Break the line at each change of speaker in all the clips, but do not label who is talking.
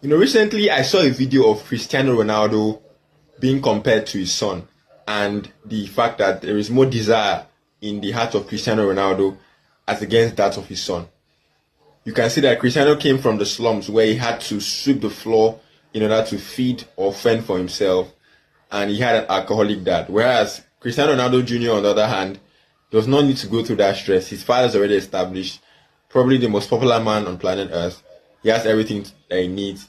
Recently I saw a video of Cristiano Ronaldo being compared to his son, and the fact that there is more desire in the heart of Cristiano Ronaldo as against that of his son. You can see that Cristiano came from the slums where he had to sweep the floor in order to feed or fend for himself, and he had an alcoholic dad. Whereas Cristiano Ronaldo Jr., on the other hand, does not need to go through that stress. His father's already established, probably the most popular man on planet Earth. He has everything that he needs,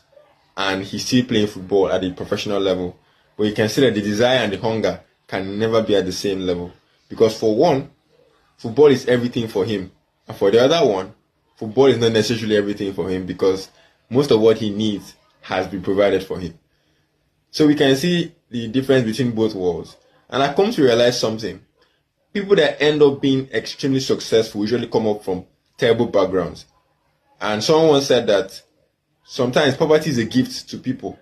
and he's still playing football at a professional level. But you can see that the desire and the hunger can never be at the same level. Because for one, football is everything for him. And for the other one, football is not necessarily everything for him, because most of what he needs has been provided for him. So we can see the difference between both worlds. And I come to realize something. People that end up being extremely successful usually come up from terrible backgrounds. And someone once said that sometimes poverty is a gift to people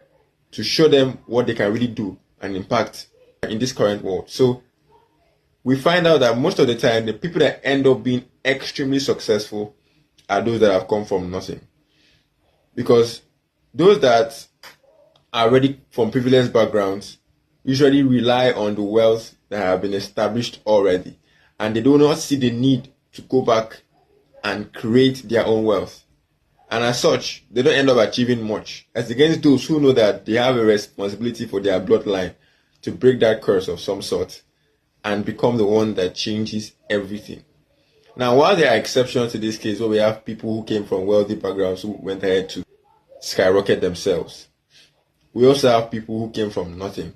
to show them what they can really do and impact in this current world. So we find out that most of the time, the people that end up being extremely successful are those that have come from nothing. Because those that are already from privileged backgrounds usually rely on the wealth that have been established already, and they do not see the need to go back and create their own wealth. And as such, they don't end up achieving much, as against those who know that they have a responsibility for their bloodline to break that curse of some sort and become the one that changes everything. Now, while there are exceptions to this case where we have people who came from wealthy backgrounds who went ahead to skyrocket themselves, we also have people who came from nothing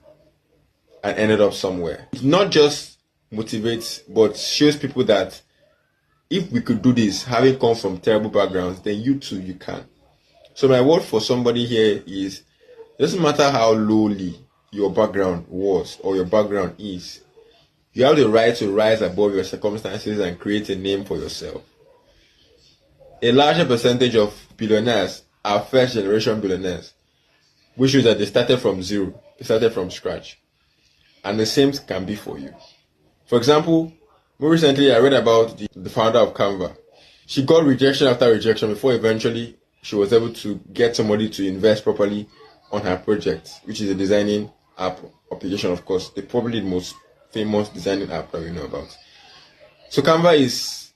and ended up somewhere. It not just motivates, but shows people that if we could do this, having come from terrible backgrounds, then you too, you can. So my word for somebody here is, it doesn't matter how lowly your background was or your background is, you have the right to rise above your circumstances and create a name for yourself. A larger percentage of billionaires are first generation billionaires, which shows that they started from zero, they started from scratch. And the same can be for you. For example, more recently I read about the founder of Canva. She got rejection after rejection before eventually she was able to get somebody to invest properly on her project, which is a designing app application, of course, probably the most famous designing app that we know about. So Canva is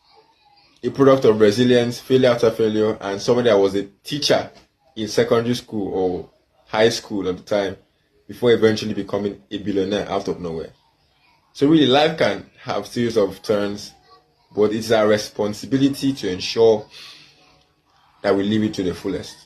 a product of resilience, failure after failure, and somebody that was a teacher in secondary school or high school at the time before eventually becoming a billionaire out of nowhere. So really, life can have series of turns, but it's our responsibility to ensure that we live it to the fullest.